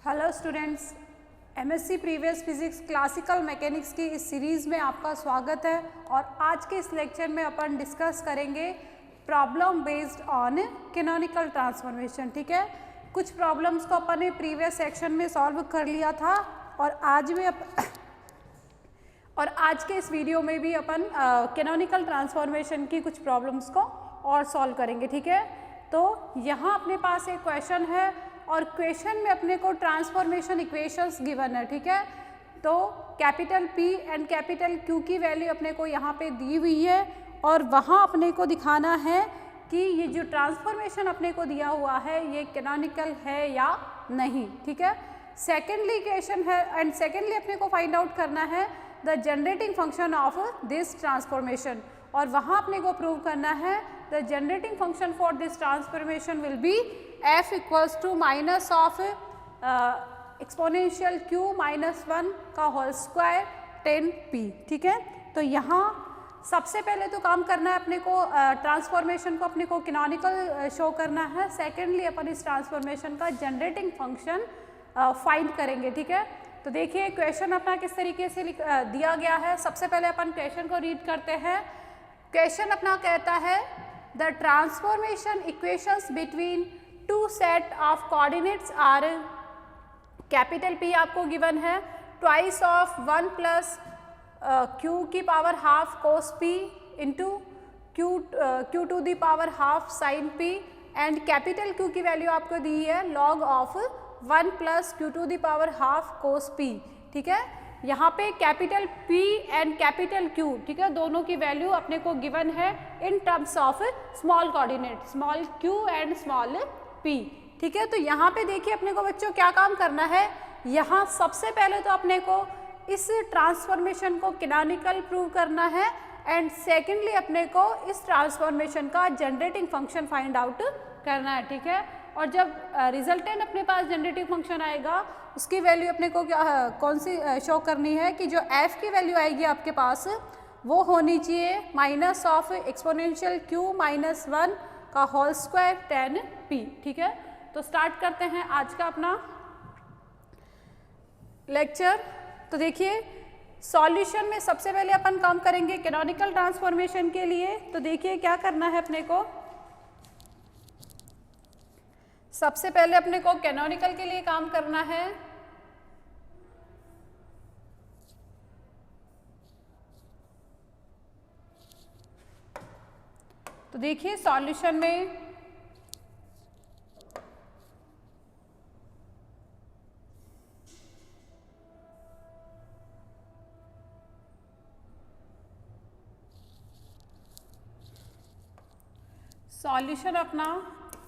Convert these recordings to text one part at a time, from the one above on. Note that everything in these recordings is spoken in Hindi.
Hello students, MSc previous physics classical mechanics की इस सीरीज़ में आपका स्वागत है। और आज के इस लेक्चर में अपन डिस्कस करेंगे problem based on canonical transformation. ठीक है, कुछ प्रॉब्लम्स को अपन ने प्रीवियस सेक्शन में सॉल्व कर लिया था और आज के इस वीडियो में भी अपन कैनोनिकल ट्रांसफॉर्मेशन की कुछ प्रॉब्लम्स को और सॉल्व करेंगे। ठीक है, तो यहाँ अपने पास एक क्वेश्चन है और क्वेश्चन में अपने को ट्रांसफॉर्मेशन इक्वेशंस गिवन है। ठीक है, तो capital P and capital Q की वैल्यू अपने को यहाँ पे दी हुई है और वहाँ अपने को दिखाना है कि ये जो ट्रांसफॉर्मेशन अपने को दिया हुआ है ये कैनोनिकल है या नहीं। ठीक है, सेकेंडली इक्वेशन है एंड सेकेंडली अपने को फाइंड आउट करना है the generating function of this transformation, और वहाँ अपने को प्रूव करना है the generating function for this transformation will be f equals to minus of exponential q minus 1 का होल स्क्वायर 10p। ठीक है, तो यहाँ सबसे पहले तो काम करना है अपने को ट्रांसफॉर्मेशन को अपने को कैनोनिकल शो करना है। सेकेंडली अपन इस ट्रांसफॉर्मेशन का जनरेटिंग फंक्शन फाइंड करेंगे। ठीक है, तो देखिए क्वेश्चन अपना किस तरीके से दिया गया है। सबसे पहले अपन क्वेश्चन को रीड करते हैं। क्वेश्चन अपना कहता है the transformation equations between two set of coordinates are, capital P आपको गिवन है, ट्वाइस ऑफ 1 प्लस q की power half cos p into q to the power half sine p, and capital Q की वैल्यू आपको दी है log of 1 plus q to the power half cos p। ठीक है, यहाँ पे capital P and capital Q, ठीक है, दोनों की वैल्यू अपने को गिवन है in terms of small coordinate, small q and small p। ठीक है, तो यहाँ पे देखिए अपने को बच्चों क्या काम करना है। यहाँ सबसे पहले तो अपने को इस ट्रांसफॉर्मेशन को कैनोनिकल प्रूव करना है एंड सेकेंडली अपने को इस ट्रांसफॉर्मेशन का जनरेटिंग फंक्शन फाइंड आउट करना है। ठीक है, और जब रिजल्टेंट अपने पास जनरेटिंग फंक्शन आएगा उसकी वैल्यू अपने को कौन सी शो करनी है कि जो f की वैल्यू आएगी आपके पास वो होनी चाहिए minus of exponential q minus 1 का होल स्क्वायर 10p। ठीक है, तो स्टार्ट करते हैं आज का अपना लेक्चर। तो देखिए सॉल्यूशन में सबसे पहले अपन काम करेंगे कैनोनिकल ट्रांसफॉर्मेशन के लिए। तो देखिए क्या करना है अपने को, सबसे पहले अपने को कैनोनिकल के लिए काम करना है। तो देखिए सॉल्यूशन में सॉल्यूशन अपना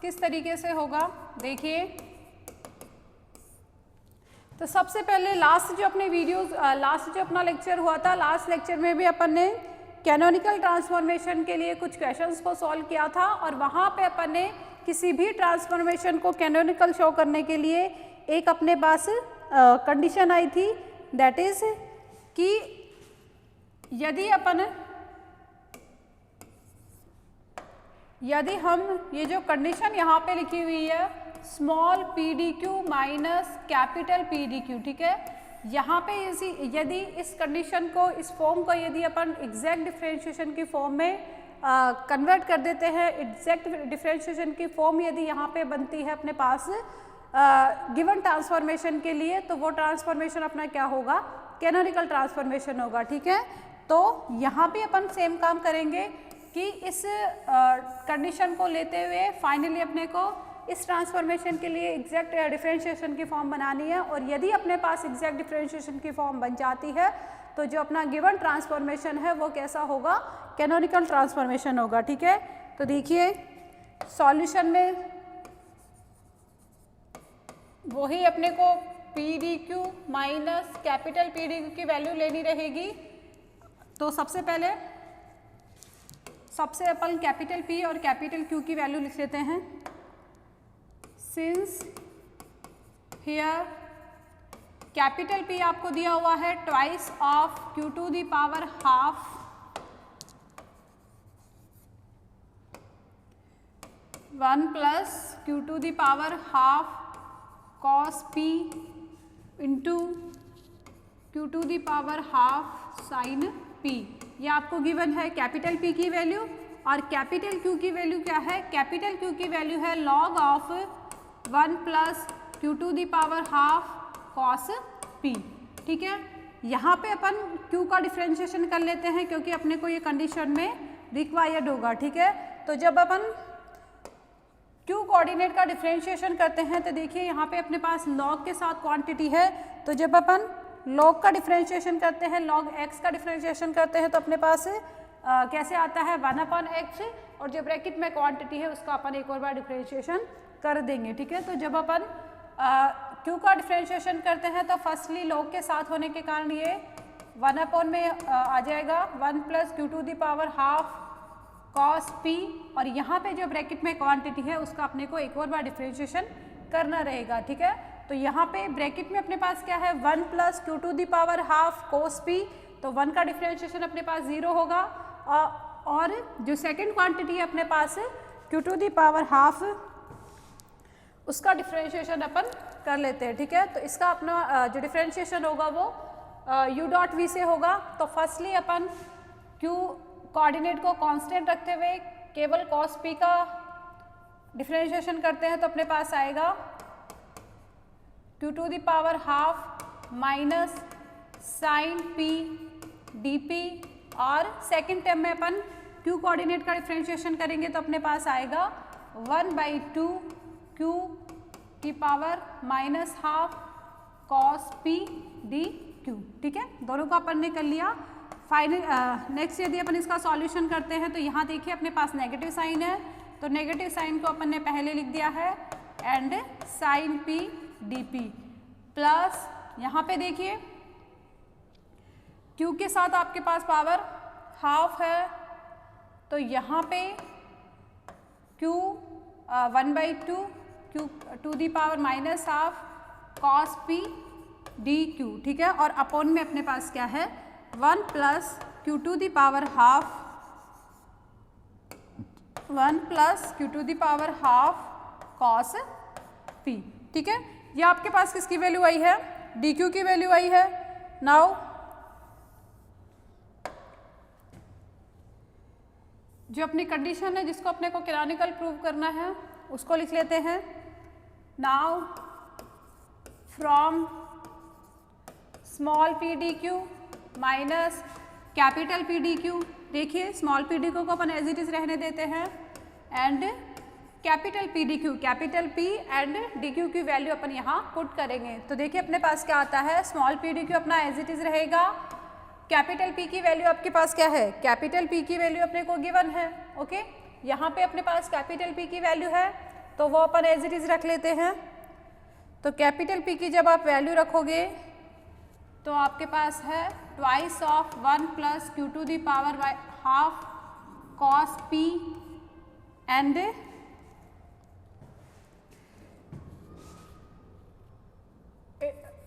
किस तरीके से होगा देखिए। तो सबसे पहले लास्ट जो अपना लेक्चर हुआ था, लास्ट लेक्चर में भी अपन ने कैनोनिकल ट्रांसफॉर्मेशन के लिए कुछ क्वेश्चंस को सॉल्व किया था और वहाँ पे अपन ने किसी भी ट्रांसफॉर्मेशन को कैनोनिकल शो करने के लिए एक अपने पास कंडीशन आई थी, दैट इज कि यदि हम ये जो कंडीशन यहाँ पे लिखी हुई है small pdq minus capital PDQ, ठीक है, यहाँ पे यदि इस कंडीशन को, इस फॉर्म को यदि अपन एग्जैक्ट डिफरेंशिएशन की फॉर्म में कन्वर्ट कर देते हैं, एग्जैक्ट डिफरेंशिएशन की फॉर्म यदि यहाँ पे बनती है अपने पास गिवन ट्रांसफॉर्मेशन के लिए, तो वो ट्रांसफॉर्मेशन अपना क्या होगा, कैनोनिकल ट्रांसफॉर्मेशन होगा। ठीक है, तो यहाँ भी अपन सेम काम करेंगे कि इस कंडीशन को लेते हुए फाइनली अपने को इस ट्रांसफॉर्मेशन के लिए एग्जैक्ट डिफरेंशिएशन की फॉर्म बनानी है, और यदि अपने पास एग्जैक्ट डिफरेंशिएशन की फॉर्म बन जाती है तो जो अपना गिवन ट्रांसफॉर्मेशन है वो कैसा होगा, कैनोनिकल ट्रांसफॉर्मेशन होगा। ठीक है, तो देखिए सॉल्यूशन में वही अपने को PDQ माइनस कैपिटल PDQ की वैल्यू लेनी रहेगी। तो सबसे अपन कैपिटल P और कैपिटल Q की वैल्यू लिख लेते हैं। सिंस हियर कैपिटल P आपको दिया हुआ है twice of q to the power half 1 plus q to the power half cos P into Q to the power half sine P. ये आपको गिवन है कैपिटल पी की वैल्यू, और कैपिटल क्यू की वैल्यू क्या है? कैपिटल क्यू की वैल्यू है log of 1 plus Q to the power half cos P. ठीक है, यहाँ पे अपन क्यू का डिफ्रेंशिएशन कर लेते हैं क्योंकि अपने को ये कंडीशन में रिक्वायर्ड होगा। ठीक है, तो जब अपन क्यू कोऑर्डिनेट का डिफ्रेंशिएशन करते हैं तो देखिए यहाँ पे अपने पास लॉग के साथ क्वांटिटी है, तो जब अपन लॉग का डिफ्रेंशिएशन करते हैं, लॉग एक्स का डिफ्रेंशिएशन करते हैं तो अपने पास कैसे आता है 1/x, और जो ब्रैकेट में क्वांटिटी है उसका अपन एक और बार डिफ्रेंशिएशन कर देंगे। ठीक है, तो जब अपन क्यू का डिफ्रेंशिएशन करते हैं तो फर्स्टली लॉग के साथ होने के कारण ये 1 में आ जाएगा 1 plus Q to the power half cos P, और यहाँ पे जो ब्रैकेट में क्वांटिटी है उसका अपने को एक और बार डिफ्रेंशिएशन करना रहेगा। ठीक है, तो यहाँ पे ब्रैकेट में अपने पास क्या है 1 plus Q to the power half cos P, तो 1 का डिफ्रेंशिएशन अपने पास 0 होगा, और जो सेकंड क्वांटिटी है अपने पास Q to the power half, उसका डिफ्रेंशिएशन अपन कर लेते हैं। ठीक है, तो इसका अपना जो डिफ्रेंशिएशन होगा वो यू डॉट वी से होगा। तो फर्स्टली अपन क्यू कोऑर्डिनेट को कांस्टेंट रखते हुए केवल कॉस पी का डिफ्रेंशिएशन करते हैं तो अपने पास आएगा Q to the power half minus sine P D P, और सेकेंड टर्म में अपन क्यू कोऑर्डिनेट का डिफ्रेंशिएशन करेंगे तो अपने पास आएगा 1/2 क्यू की power minus half cos P D Q. ठीक है, दोनों को अपन ने कर लिया। फाइनल नेक्स्ट यदि अपन इसका सॉल्यूशन करते हैं तो यहाँ देखिए अपने पास नेगेटिव साइन है, तो नेगेटिव साइन को अपन ने पहले लिख दिया है and sine P D P plus यहाँ पे देखिए क्यू के साथ आपके पास पावर हाफ है, तो यहाँ पे Q 1/2 Q to the power minus half cos P D Q. ठीक है, और अपॉन में अपने पास क्या है 1 plus Q to the power half 1 plus Q to the power half cos P. ठीक है, ये आपके पास किसकी वैल्यू आई है? डी क्यू की वैल्यू आई है। नाउ जो अपनी कंडीशन है जिसको अपने को कैनोनिकल प्रूव करना है उसको लिख लेते हैं। Now from small P D Q minus capital P D Q, देखिए स्मॉल पी डी क्यू को अपन एज इट इज रहने देते हैं, and capital P D Q, capital P and D Q की वैल्यू अपन यहाँ पुट करेंगे। तो देखिए अपने पास क्या आता है, स्मॉल पी डी क्यू अपना एज इट इज रहेगा, कैपिटल पी की वैल्यू आपके पास क्या है, कैपिटल पी की वैल्यू अपने को गिवन है। ओके, यहाँ पे अपने पास कैपिटल पी की वैल्यू है तो वो अपन एज इट इज रख लेते हैं। तो कैपिटल पी की जब आप वैल्यू रखोगे तो आपके पास है twice of 1 plus Q to the power half cos P and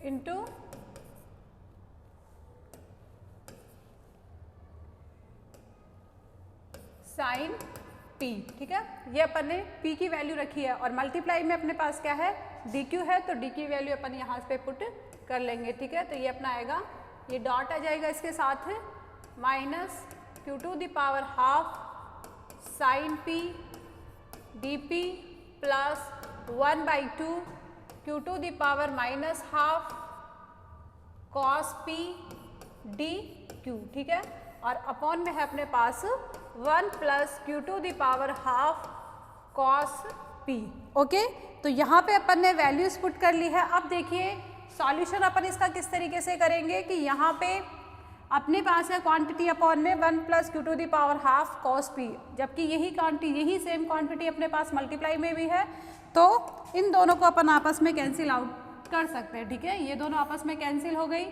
into sine P. ठीक है, ये अपन ने पी की वैल्यू रखी है और मल्टीप्लाई में अपने पास क्या है डी क्यू है, तो डी की वैल्यू अपन यहाँ पे पुट कर लेंगे। ठीक है, तो ये अपना आएगा, ये डॉट आ जाएगा इसके साथ minus Q to the power half sine P D P plus 1/2 Q to the power minus half cos P D Q. ठीक है, और अपॉन में है अपने पास 1 plus Q to the power half cos P. Okay, तो यहाँ पे अपन ने वैल्यूज पुट कर ली है। अब देखिए सॉल्यूशन अपन इसका किस तरीके से करेंगे कि यहाँ पे अपने पास है क्वांटिटी अपॉन में 1 plus Q to the power half cos P, जबकि यही क्वांटिटी यही सेम क्वांटिटी अपने पास मल्टीप्लाई में भी है, तो इन दोनों को अपन आपस में कैंसिल आउट कर सकते हैं। ठीक है, ये दोनों आपस में कैंसिल हो गई,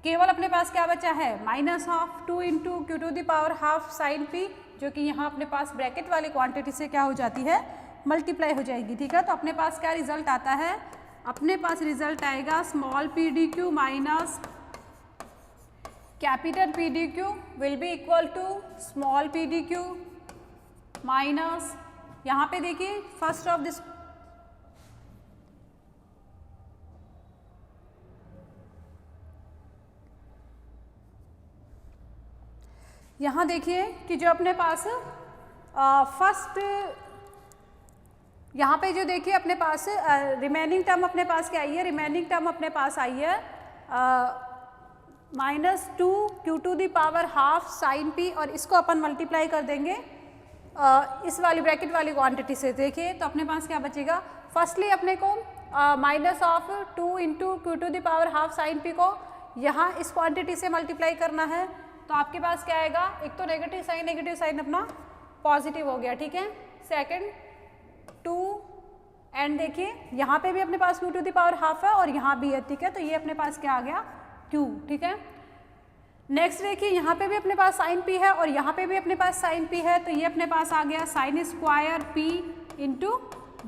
केवल अपने पास क्या बचा है minus of 2 into Q to the power half sine P, जो कि यहाँ अपने पास ब्रैकेट वाली क्वांटिटी से क्या हो जाती है मल्टीप्लाई हो जाएगी। ठीक है, तो अपने पास क्या रिजल्ट आता है, अपने पास रिजल्ट आएगा small P D Q minus capital P D Q will be equal to small P D Q minus, यहाँ पे देखिए फर्स्ट ऑफ दिस यहाँ देखिए कि जो अपने पास फर्स्ट यहाँ पे जो देखिए अपने पास रिमेनिंग टर्म अपने पास क्या आई है, रिमेनिंग टर्म अपने पास आई है -2 sin p, और इसको अपन मल्टीप्लाई कर देंगे इस वाली ब्रैकेट वाली क्वांटिटी से। देखिए तो अपने पास क्या बचेगा, फर्स्टली अपने को -2 × q⁻² sin p को यहाँ इस क्वांटिटी से मल्टीप्लाई करना है, तो आपके पास क्या आएगा, एक तो नेगेटिव साइन अपना पॉजिटिव हो गया, ठीक है। सेकंड 2 एंड देखिए यहाँ पे भी अपने पास q⁻² है और यहाँ भी है, ठीक है, तो ये अपने पास क्या आ गया q, ठीक है। नेक्स्ट देखिए यहाँ पे भी अपने पास साइन p है और यहाँ पे भी अपने पास साइन p है, तो ये अपने पास आ गया sin² p ×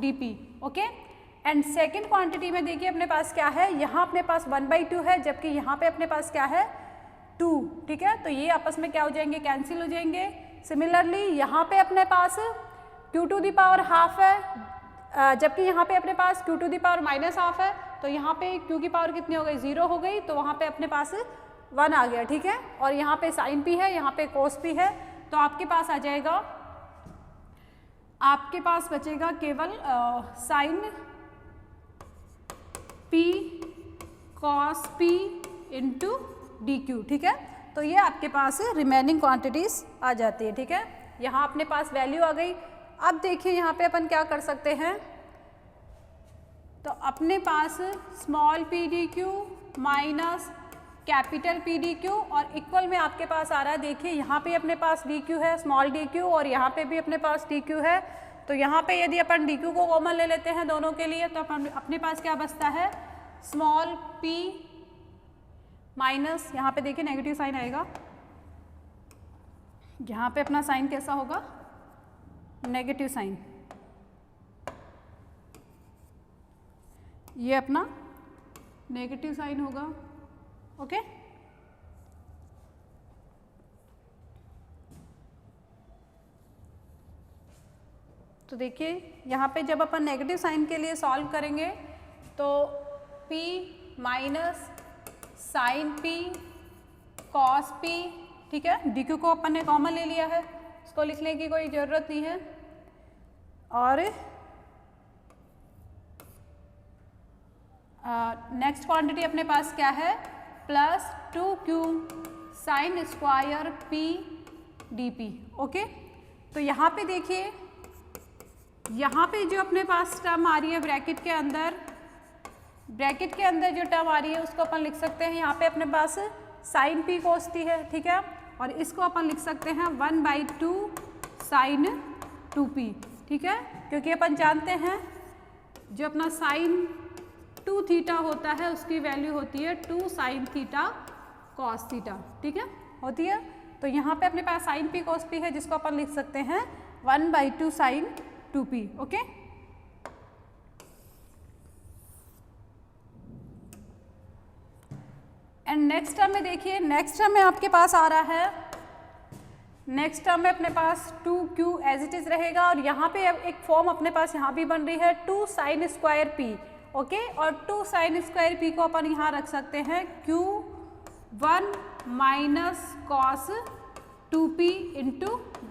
dp, okay. And second quantity में देखिए अपने पास क्या है, यहाँ अपने पास 1/2 है, जबकि यहाँ पे अपने पास क्या है 2, ठीक है, तो ये आपस में क्या हो जाएंगे, कैंसिल हो जाएंगे। सिमिलरली यहाँ पे अपने पास q⁻² है, जबकि यहाँ पे अपने पास q⁻−½ है, तो यहाँ पे q की पावर कितनी हो गई, 0 हो गई, तो वहाँ पे अपने पास 1 आ गया, ठीक है। और यहाँ पे साइन p है, यहाँ पे cos p है, तो आपके पास आ जाएगा, आपके पास बचेगा केवल sign p cos p × dq, ठीक है। तो ये आपके पास रिमेनिंग क्वांटिटीज आ जाती है, ठीक है। यहाँ अपने पास वैल्यू आ गई। अब देखिए यहाँ पे अपन क्या कर सकते हैं, तो अपने पास small p dq minus capital P dq और इक्वल में आपके पास आ रहा है, देखिए यहाँ पे अपने पास dq है स्मॉल dq और यहाँ पे भी अपने पास dq है, तो यहाँ पे यदि अपन dq को कॉमन ले लेते हैं दोनों के लिए, तो अपन अपने पास क्या बचता है, स्मॉल p माइनस, यहाँ पे देखिए नेगेटिव साइन आएगा, यहाँ पे अपना साइन कैसा होगा, नेगेटिव साइन, ये अपना नेगेटिव साइन होगा, ओके। तो देखिए यहाँ पे जब अपन नेगेटिव साइन के लिए सॉल्व करेंगे तो p minus sine p cos p, ठीक है, dq को अपन ने कॉमन ले लिया है, इसको लिखने की कोई ज़रूरत नहीं है। और नेक्स्ट क्वांटिटी अपने पास क्या है, +2q sin² p dp, okay. तो यहाँ पे देखिए, यहाँ पे जो अपने पास टर्म आ रही है ब्रैकेट के अंदर जो टर्म आ रही है उसको अपन लिख सकते हैं, यहाँ पे अपने पास sin p cos t है, ठीक है, और इसको अपन लिख सकते हैं 1/2 sin 2p, ठीक है, क्योंकि अपन जानते हैं जो अपना sin 2 थीटा होता है उसकी वैल्यू होती है 2 sin थीटा cos थीटा, ठीक है, होती है। तो यहाँ पे अपने पास sin p cos p है जिसको अपन लिख सकते हैं 1/2 sin 2p, okay. And next term में देखिए, नेक्स्ट टर्म में आपके पास आ रहा है, नेक्स्ट टर्म में अपने पास 2q एज इट इज रहेगा और यहाँ पे एक फॉर्म अपने पास यहाँ भी बन रही है 2 sin² p, ओके, और 2 sin² p को अपन यहाँ रख सकते हैं q1 minus cos 2p ×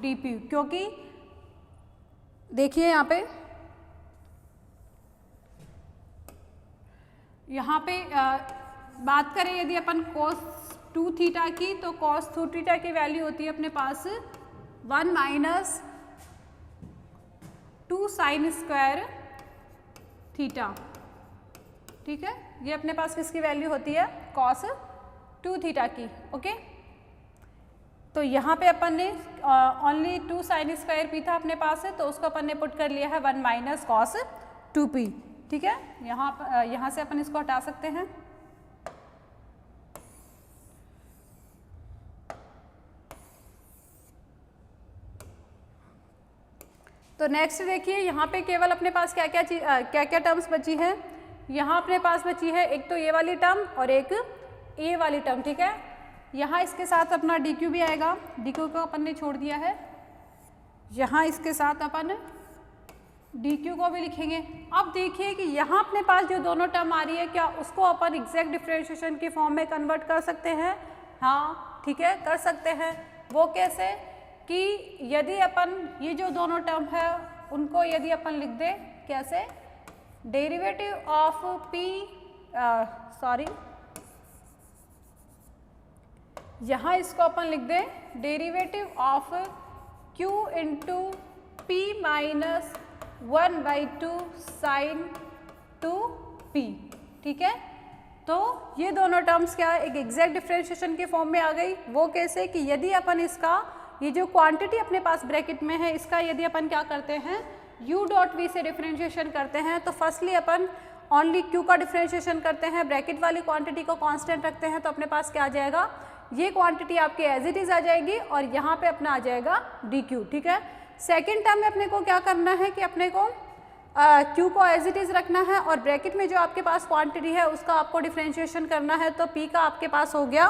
dp, क्योंकि देखिए यहाँ पे बात करें यदि अपन cos 2 थीटा की, तो cos 2 थीटा की वैल्यू होती है अपने पास 1 माइनस 2 sin² थीटा, ठीक है, ये अपने पास किसकी वैल्यू होती है, cos 2 थीटा की, ओके। तो यहाँ पे अपन ने ओनली 2 sin² p था अपने पास है, तो उसको अपन ने पुट कर लिया है 1 माइनस cos 2p, ठीक है। यहाँ से अपन इसको हटा सकते हैं। तो नेक्स्ट देखिए यहाँ पे केवल अपने पास क्या क्या टर्म्स बची है, यहाँ अपने पास बची है एक तो ये वाली टर्म और एक ए वाली टर्म, ठीक है। यहाँ इसके साथ अपना dq भी आएगा, dq को अपन ने छोड़ दिया है, यहाँ इसके साथ अपन dq को भी लिखेंगे। अब देखिए कि यहाँ अपने पास जो दोनों टर्म आ रही है, क्या उसको अपन एग्जैक्ट डिफरेंशिएशन की फॉर्म में कन्वर्ट कर सकते हैं, हाँ ठीक है कर सकते हैं। वो कैसे कि यदि अपन ये जो दोनों टर्म है उनको यदि अपन लिख दे कैसे, डेरिवेटिव ऑफ p, यहाँ इसको अपन लिख दे derivative of q into p minus 1/2 sine 2p, ठीक है। तो ये दोनों टर्म्स क्या एक एग्जैक्ट डिफरेंशिएशन के फॉर्म में आ गई। वो कैसे कि यदि अपन इसका ये जो क्वांटिटी अपने पास ब्रैकेट में है इसका यदि अपन क्या करते हैं u डॉट v से डिफरेंशिएशन करते हैं, तो फर्स्टली अपन ओनली q का डिफरेंशिएशन करते हैं, ब्रैकेट वाली क्वांटिटी को कांस्टेंट रखते हैं, तो अपने पास क्या आ जाएगा, ये क्वांटिटी आपके एज इट इज आ जाएगी और यहाँ पे अपना आ जाएगा dq, ठीक है। सेकेंड टर्म में अपने को क्या करना है कि अपने को q को एज इट इज रखना है और ब्रैकेट में जो आपके पास क्वांटिटी है उसका आपको डिफरेंशिएशन करना है। तो p का आपके पास हो गया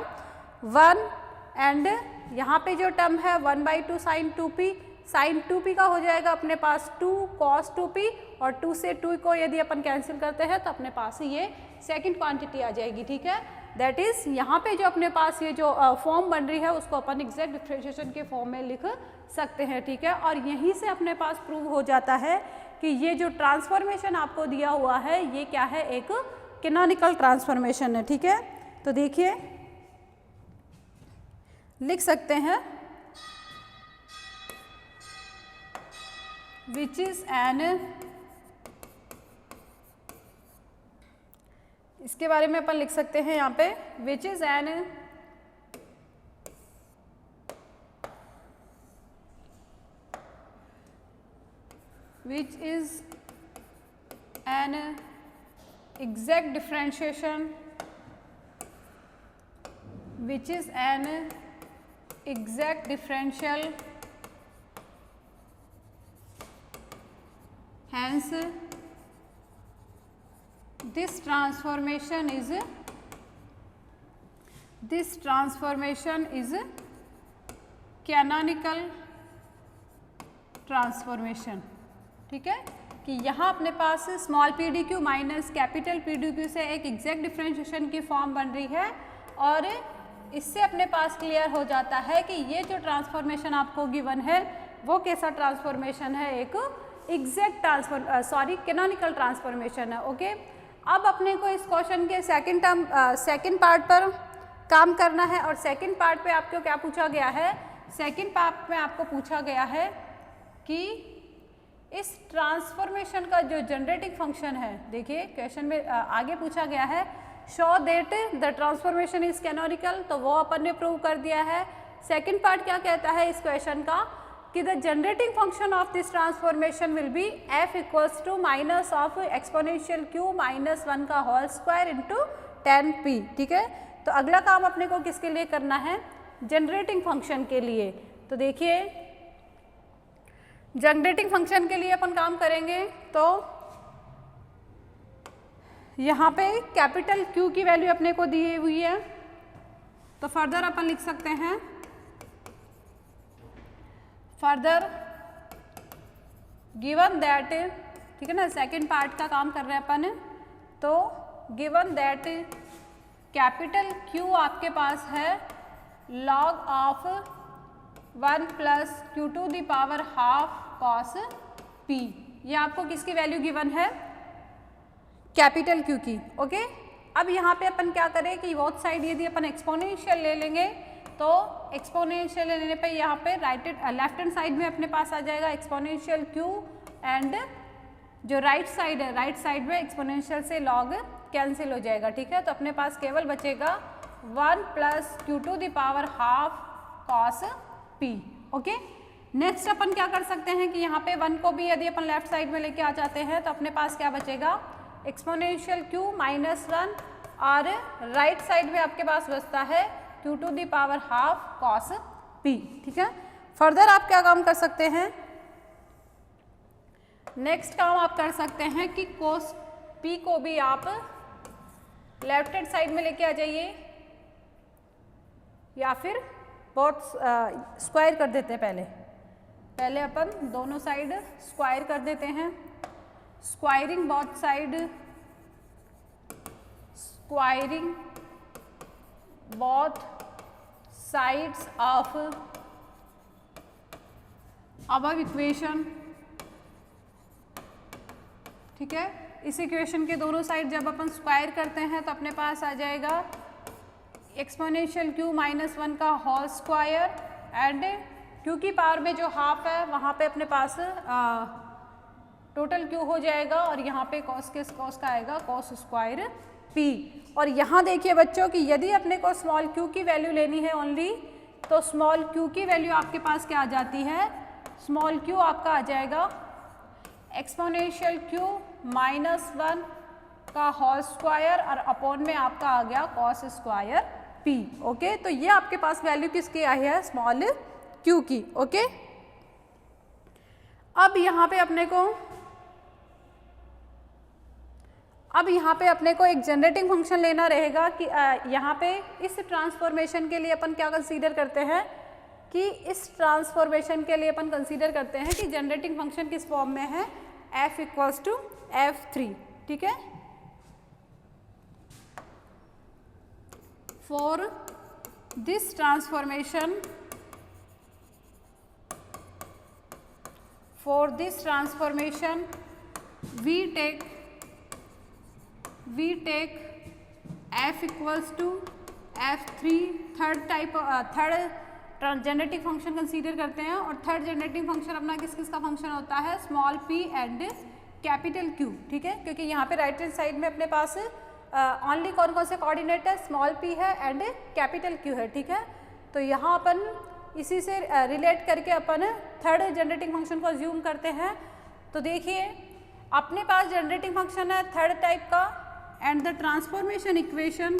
1 एंड यहाँ पे जो टर्म है 1/2 साइन 2p, साइन 2p का हो जाएगा अपने पास 2 cos 2p और 2 से 2 को यदि अपन कैंसिल करते हैं तो अपने पास ये सेकंड क्वांटिटी आ जाएगी, ठीक है। दैट इज यहाँ पे जो अपने पास ये जो फॉर्म बन रही है उसको अपन एग्जैक्ट डिफरेंशिएशन के फॉर्म में लिख सकते हैं, ठीक है। और यहीं से अपने पास प्रूव हो जाता है कि ये जो ट्रांसफॉर्मेशन आपको दिया हुआ है ये क्या है, एक कैनोनिकल ट्रांसफॉर्मेशन है, ठीक है। तो देखिए लिख सकते हैं विच इज एन, इसके बारे में अपन लिख सकते हैं यहाँ पे which is an which is an exact differentiation, which is an exact differential, hence this transformation is canonical transformation, ठीक है। कि यहाँ अपने पास small P D Q minus capital P D Q से एक एग्जैक्ट डिफरेंशिएशन की फॉर्म बन रही है और इससे अपने पास क्लियर हो जाता है कि ये जो ट्रांसफॉर्मेशन आपको गिवन है वो कैसा ट्रांसफॉर्मेशन है, एक एग्जैक्ट कैनोनिकल ट्रांसफॉर्मेशन है, ओके। अब अपने को इस क्वेश्चन के सेकेंड पार्ट पर काम करना है और सेकेंड पार्ट पे आपको क्या पूछा गया है, सेकेंड पार्ट में आपको पूछा गया है कि इस ट्रांसफॉर्मेशन का जो जनरेटिंग फंक्शन है, देखिए क्वेश्चन में आगे पूछा गया है show that the transformation is canonical, तो वो अपन ने प्रूव कर दिया है। सेकंड पार्ट क्या कहता है इस क्वेश्चन का कि the generating function of this transformation will be f equals to minus of exponential q minus 1 का होल स्क्वायर इंटू 10p, ठीक है। तो अगला काम अपने को किसके लिए करना है, जनरेटिंग फंक्शन के लिए। तो देखिए जनरेटिंग फंक्शन के लिए अपन काम करेंगे तो यहाँ पे कैपिटल Q की वैल्यू अपने को दी हुई है, तो फर्दर अपन लिख सकते हैं फर्दर गिवन दैट, ठीक है ना, सेकंड पार्ट का काम कर रहे हैं अपन। तो गिवन दैट कैपिटल Q आपके पास है log of 1 plus q to the power half cos p, ये आपको किसकी वैल्यू गिवन है, कैपिटल Q की, ओके। अब यहाँ पे अपन क्या करें कि बोथ साइड यदि अपन एक्सपोनेंशियल ले लेंगे तो एक्सपोनेंशियल लेने पे यहाँ पे लेफ्ट हैंड साइड में अपने पास आ जाएगा एक्सपोनेंशियल Q एंड जो राइट साइड है राइट साइड में एक्सपोनेंशियल से लॉग कैंसिल हो जाएगा, ठीक है। तो अपने पास केवल बचेगा 1 plus q to the power half cos p, okay. Next अपन क्या कर सकते हैं कि यहाँ पे 1 को भी यदि अपन लेफ्ट साइड में लेके आ जाते हैं तो अपने पास क्या बचेगा एक्सपोनेंशियल q माइनस 1 और राइट साइड में आपके पास बचता है q to the power half cos p, ठीक है। फर्दर आप क्या काम कर सकते हैं, नेक्स्ट काम आप कर सकते हैं कि cos p को भी आप लेफ्ट हैंड साइड में लेके आ जाइए या फिर बहुत स्क्वायर कर देते हैं, पहले अपन दोनों साइड स्क्वायर कर देते हैं, squaring both side, squaring both sides of above equation, ठीक है। इस इक्वेशन के दोनों साइड जब अपन स्क्वायर करते हैं तो अपने पास आ जाएगा एक्सपोनेंशियल q माइनस 1 का होल स्क्वायर एंड q की पावर में जो हाफ है वहाँ पे अपने पास टोटल q हो जाएगा और यहाँ पे कॉस का आएगा कॉस स्क्वायर p। और यहाँ देखिए बच्चों कि यदि अपने को स्मॉल q की वैल्यू लेनी है ओनली, तो स्मॉल q की वैल्यू आपके पास क्या आ जाती है, स्मॉल q आपका आ जाएगा एक्सपोनेंशियल q माइनस 1 का होल स्क्वायर और अपॉन में आपका आ गया कॉस स्क्वायर p। ओके, तो ये आपके पास वैल्यू किसकी आई है, स्मॉल q की। ओके, अब यहाँ पे अपने को एक जनरेटिंग फंक्शन लेना रहेगा कि यहाँ पे इस ट्रांसफॉर्मेशन के लिए अपन क्या कंसीडर करते हैं कि इस ट्रांसफॉर्मेशन के लिए अपन कंसीडर करते हैं कि जनरेटिंग फंक्शन किस फॉर्म में है, f इक्वल्स टू f3, ठीक है। For this transformation we take f equals to f3, third generating function consider करते हैं। और थर्ड जनरेटिंग फंक्शन अपना किस का फंक्शन होता है, small p and capital Q, ठीक है। क्योंकि यहाँ पे राइट हैंड साइड में अपने पास ओनली कौन से कोऑर्डिनेट है, स्मॉल p है एंड कैपिटल Q है, ठीक है। तो यहाँ अपन इसी से रिलेट करके अपन थर्ड जनरेटिंग फंक्शन को अज्यूम करते हैं। तो देखिए अपने पास जनरेटिंग फंक्शन है थर्ड टाइप का and the transformation equation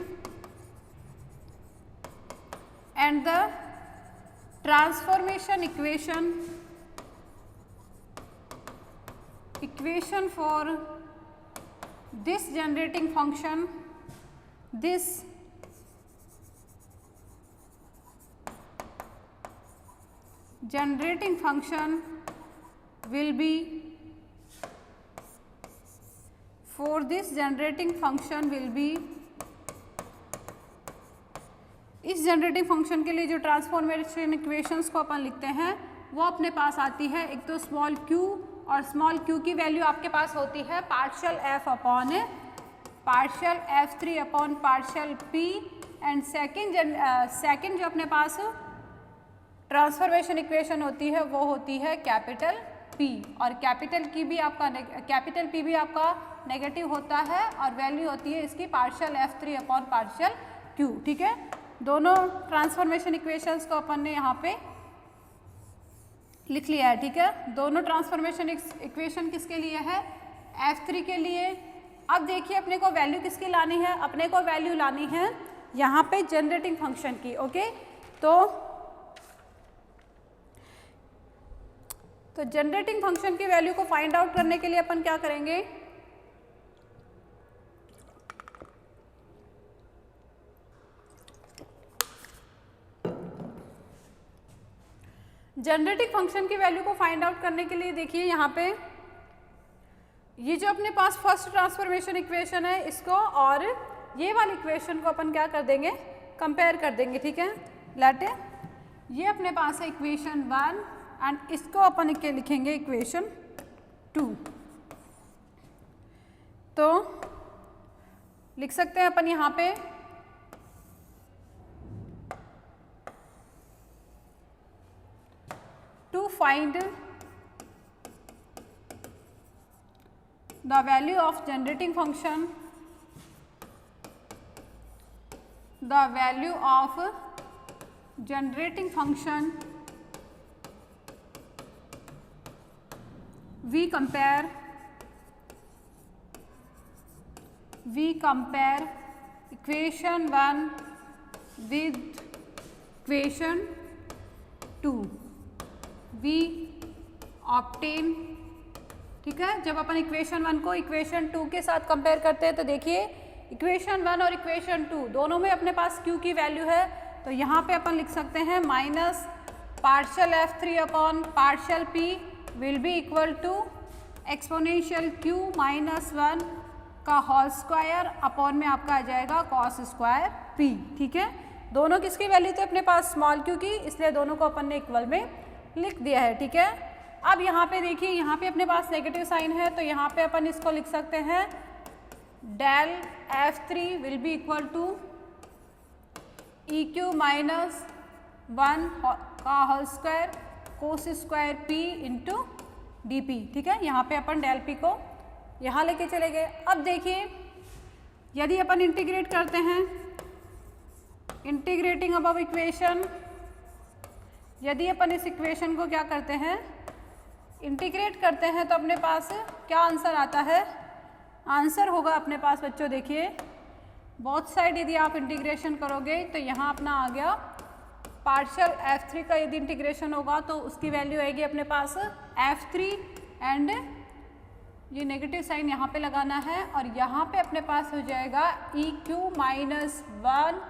for this generating function, will be इस जनरेटिंग फंक्शन के लिए जो ट्रांसफॉर्मेशन इक्वेशंस को अपन लिखते हैं वो अपने पास आती है, एक तो स्मॉल q और स्मॉल q की वैल्यू आपके पास होती है partial f upon partial f3 upon partial p and second जो अपने पास ट्रांसफॉर्मेशन इक्वेशन होती है वो होती है कैपिटल P और कैपिटल P भी आपका नेगेटिव होता है और वैल्यू होती है इसकी partial f3 upon partial q, ठीक है। दोनों ट्रांसफॉर्मेशन इक्वेशंस को अपन ने यहाँ पे लिख लिया है, ठीक है। दोनों ट्रांसफॉर्मेशन इक्वेशन किसके लिए है, f3 के लिए। अब देखिए अपने को वैल्यू किसकी लानी है, अपने को वैल्यू लानी है यहाँ पे जनरेटिंग फंक्शन की। ओके, तो जनरेटिंग फंक्शन की वैल्यू को फाइंड आउट करने के लिए अपन क्या करेंगे, जनरेटिंग फंक्शन की वैल्यू को फाइंड आउट करने के लिए देखिए यहाँ पे ये जो अपने पास फर्स्ट ट्रांसफॉर्मेशन इक्वेशन है इसको और ये वाली इक्वेशन को अपन क्या कर देंगे, कंपेयर कर देंगे, ठीक है। लेट ये अपने पास है इक्वेशन 1 एंड इसको अपन के लिखेंगे इक्वेशन 2। तो लिख सकते हैं अपन यहाँ पे to find the value of generating function, we compare equation 1 with equation 2, we obtain, ठीक है। जब अपन इक्वेशन 1 को इक्वेशन 2 के साथ कंपेयर करते हैं तो देखिए इक्वेशन 1 और इक्वेशन 2 दोनों में अपने पास q की वैल्यू है, तो यहाँ पे अपन लिख सकते हैं minus partial f3 upon partial p will be equal to exponential q minus 1 का होल स्क्वायर अपॉन में आपका आ जाएगा कॉस स्क्वायर p, ठीक है। दोनों किसकी वैल्यू थे अपने पास, स्मॉल q की, इसलिए दोनों को अपन ने इक्वल में लिख दिया है, ठीक है। अब यहाँ पे देखिए, यहाँ पे अपने पास नेगेटिव साइन है, तो यहाँ पे अपन इसको लिख सकते हैं del F3 will be equal to EQ minus 1 का whole square cos square P into DP। ठीक है, यहाँ पे अपन डेल P को यहाँ लेके चले गए। अब देखिए, यदि अपन इंटीग्रेट करते हैं, इंटीग्रेटिंग अबव इक्वेशन, यदि अपन इस इक्वेशन को क्या करते हैं, इंटीग्रेट करते हैं, तो अपने पास क्या आंसर आता है? आंसर होगा अपने पास बच्चों, देखिए बोथ साइड यदि आप इंटीग्रेशन करोगे तो यहाँ अपना आ गया पार्शियल F3 का यदि इंटीग्रेशन होगा तो उसकी वैल्यू आएगी अपने पास F3 एंड ये नेगेटिव साइन यहाँ पे लगाना है और यहाँ पे अपने पास हो जाएगा EQ माइनस 1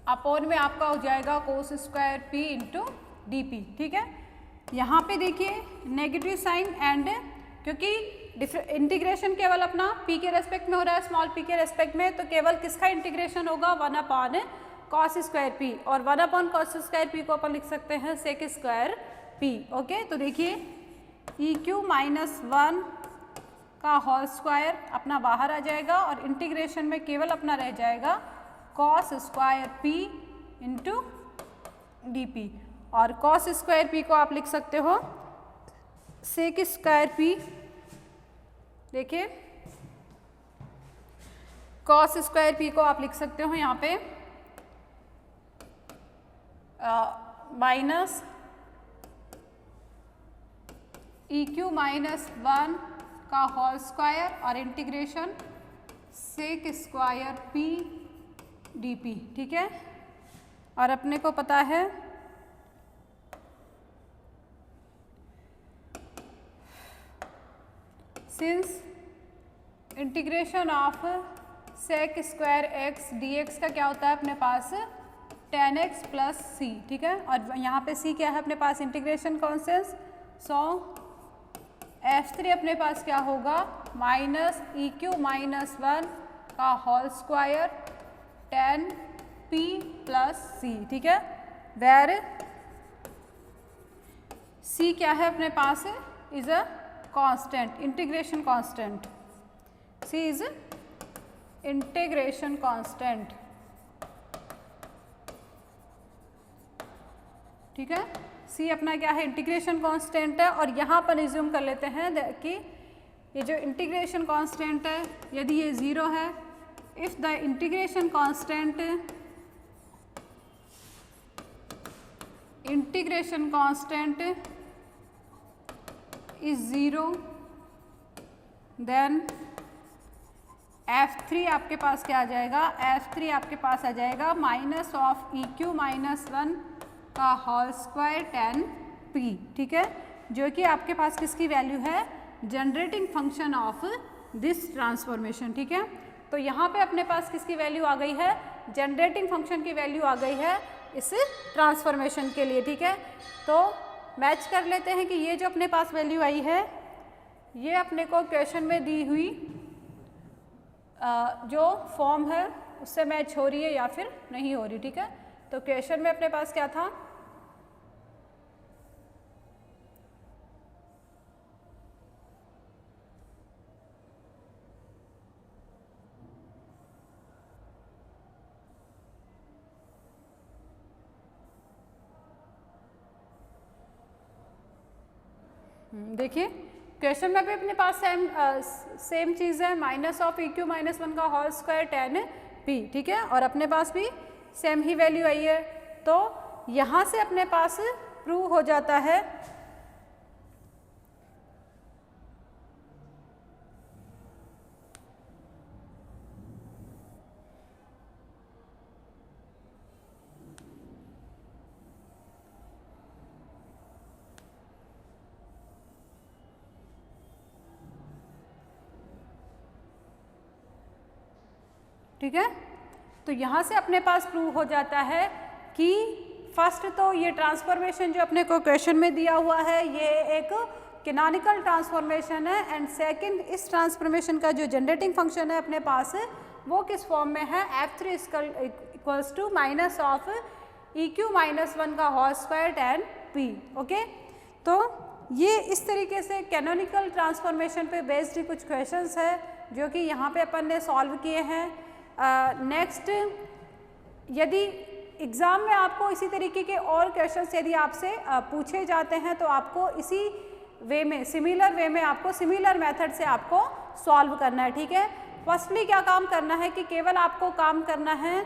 अपॉन में आपका हो जाएगा कोस स्क्वायर P इंटू DP। ठीक है, यहाँ पे देखिए नेगेटिव साइन एंड क्योंकि इंटीग्रेशन केवल अपना P के रेस्पेक्ट में हो रहा है, स्मॉल p के रेस्पेक्ट में, तो केवल किसका इंटीग्रेशन होगा? 1 अपॉन कॉस स्क्वायर P, और 1 अपॉन कॉस स्क्वायर P को अपन लिख सकते हैं सेक स्क्वायर P। ओके, तो देखिए EQ माइनस 1 का होल स्क्वायर अपना बाहर आ जाएगा और इंटीग्रेशन में केवल अपना रह जाएगा cos square P into DP, और कॉस स्क्वायर P को आप लिख सकते हो सेक स्क्वायर P। देखिए कॉस स्क्वायर P को आप लिख सकते हो यहाँ पे माइनस EQ माइनस 1 का होल स्क्वायर और integration sec square P DP। ठीक है, और अपने को पता है since integration of sec square x dx का क्या होता है अपने पास? tan x plus c। ठीक है, और यहाँ पे c क्या है अपने पास? Integration constant. सो F3 अपने पास क्या होगा? माइनस EQ माइनस 1 का whole square tan P plus c। ठीक है, वेर c क्या है अपने पास? Is a constant, integration constant. c is integration constant. ठीक है, c अपना क्या है? इंटीग्रेशन कांस्टेंट है, और यहाँ पर रिज्यूम कर लेते हैं कि ये जो इंटीग्रेशन कांस्टेंट है यदि ये 0 है, if the integration constant is 0 then F3 आपके पास क्या आ जाएगा? F3 आपके पास आ जाएगा माइनस ऑफ EQ माइनस 1 का होल स्क्वायर tan P। ठीक है, जो कि आपके पास किसकी वैल्यू है? Generating function of this transformation. ठीक है, तो यहाँ पे अपने पास किसकी वैल्यू आ गई है? जनरेटिंग फंक्शन की वैल्यू आ गई है इस ट्रांसफॉर्मेशन के लिए। ठीक है, तो मैच कर लेते हैं कि ये जो अपने पास वैल्यू आई है ये अपने को क्वेश्चन में दी हुई जो फॉर्म है उससे मैच हो रही है या फिर नहीं हो रही। ठीक है, तो क्वेश्चन में अपने पास क्या था? देखिए क्वेश्चन में भी अपने पास सेम चीज़ है, माइनस ऑफ EQ माइनस 1 का होल स्क्वायर tan P। ठीक है, और अपने पास भी सेम ही वैल्यू आई है, तो यहाँ से अपने पास प्रूव हो जाता है ठीक है, तो यहाँ से अपने पास प्रूव हो जाता है कि फर्स्ट तो ये ट्रांसफॉर्मेशन जो अपने को क्वेश्चन में दिया हुआ है ये एक कैनोनिकल ट्रांसफॉर्मेशन है, एंड सेकंड इस ट्रांसफॉर्मेशन का जो जनरेटिंग फंक्शन है अपने पास वो किस फॉर्म में है? F3 equals to minus of EQ minus 1 का whole square tan P, okay. तो ये इस तरीके से कैनोनिकल ट्रांसफॉर्मेशन पे बेस्ड कुछ क्वेश्चंस है जो कि यहाँ पे अपन ने सॉल्व किए हैं। नेक्स्ट, यदि एग्ज़ाम में आपको इसी तरीके के और क्वेश्चंस यदि आपसे पूछे जाते हैं तो आपको इसी वे में, सिमिलर वे में, आपको सिमिलर मेथड से आपको सॉल्व करना है, ठीक है। फर्स्टली क्या काम करना है कि केवल आपको काम करना है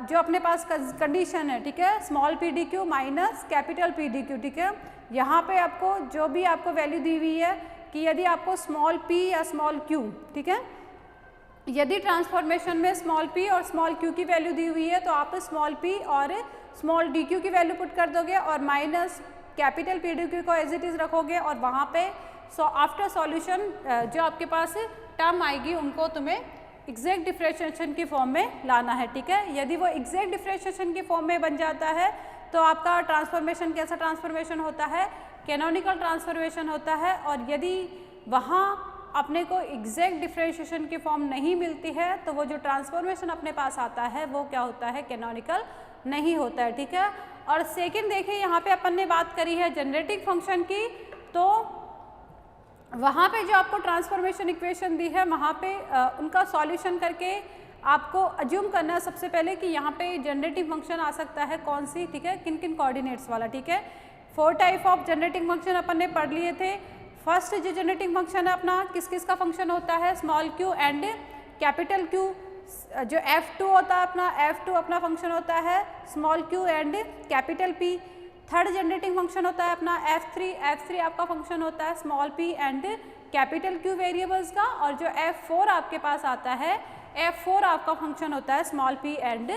जो अपने पास कंडीशन है, ठीक है, small P D Q minus capital P D Q, ठीक है। यहाँ पे आपको जो भी आपको वैल्यू दी हुई है कि यदि आपको स्मॉल p या स्मॉल q, ठीक है, यदि ट्रांसफॉर्मेशन में स्मॉल p और स्मॉल q की वैल्यू दी हुई है तो आप स्मॉल p और स्मॉल dq की वैल्यू पुट कर दोगे और minus capital P D Q को एज इट इज़ रखोगे और वहाँ पे आफ्टर सॉल्यूशन जो आपके पास टर्म आएगी उनको तुम्हें एग्जैक्ट डिफरेंशिएशन की फॉर्म में लाना है, ठीक है। यदि वो एग्जैक्ट डिफरेंशिएशन की फॉर्म में बन जाता है तो आपका ट्रांसफॉर्मेशन कैसा ट्रांसफॉर्मेशन होता है, कैनोनिकल ट्रांसफॉर्मेशन होता है। और यदि वहाँ अपने को एग्जैक्ट डिफरेंशिएशन की फॉर्म नहीं मिलती है तो वो जो ट्रांसफॉर्मेशन अपने पास आता है वो क्या होता है, कैनोनिकल नहीं होता है, ठीक है। और सेकंड देखिए, यहाँ पे अपन ने बात करी है जनरेटिंग फंक्शन की, तो वहाँ पे जो आपको ट्रांसफॉर्मेशन इक्वेशन दी है वहाँ पे उनका सॉल्यूशन करके आपको अज्यूम करना है सबसे पहले कि यहाँ पे जनरेटिंग फंक्शन आ सकता है कौन सी, ठीक है, किन किन कोऑर्डिनेट्स वाला, ठीक है। 4 टाइप ऑफ जनरेटिंग फंक्शन अपन ने पढ़ लिए थे। फर्स्ट जो जनरेटिंग फंक्शन है अपना किस किस का फंक्शन होता है, small q and capital Q। जो F2 होता है अपना, F2 अपना फंक्शन होता है small q and capital P। Third generating function होता है अपना F3 आपका फंक्शन होता है small p and capital Q variables का। और जो F4 आपके पास आता है, F4 आपका फंक्शन होता है small p and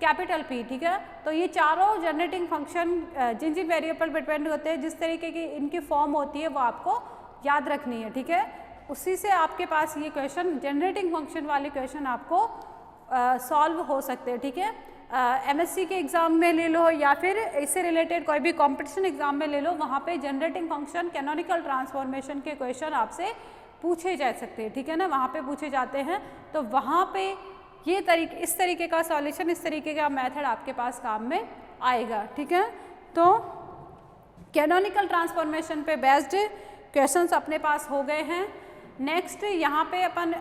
capital P, ठीक है। तो ये चारों जनरेटिंग फंक्शन जिन जिन वेरिएबल पर डिपेंड होते हैं, जिस तरीके की इनकी फॉर्म होती है वो आपको याद रखनी है, ठीक है। उसी से आपके पास ये क्वेश्चन, जनरेटिंग फंक्शन वाले क्वेश्चन आपको सॉल्व हो सकते हैं, ठीक है। MSc के एग्ज़ाम में ले लो या फिर इससे रिलेटेड कोई भी कॉम्पिटिशन एग्ज़ाम में ले लो, वहाँ पे जनरेटिंग फंक्शन कैनोनिकल ट्रांसफॉर्मेशन के क्वेश्चन आपसे पूछे जा सकते हैं, ठीक है ना, वहाँ पे पूछे जाते हैं। तो वहाँ पे ये इस तरीके का सॉल्यूशन, इस तरीके का मेथड आपके पास काम में आएगा, ठीक है। तो कैनोनिकल ट्रांसफॉर्मेशन पे बेस्ड क्वेश्चंस अपने पास हो गए हैं। नेक्स्ट यहाँ पे अपन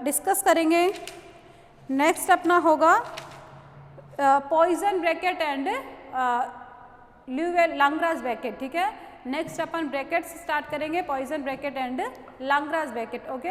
डिस्कस करेंगे, नेक्स्ट अपना होगा Poisson bracket and Lagrange bracket, ठीक है। नेक्स्ट अपन ब्रैकेट स्टार्ट करेंगे, Poisson bracket and Lagrange bracket, okay.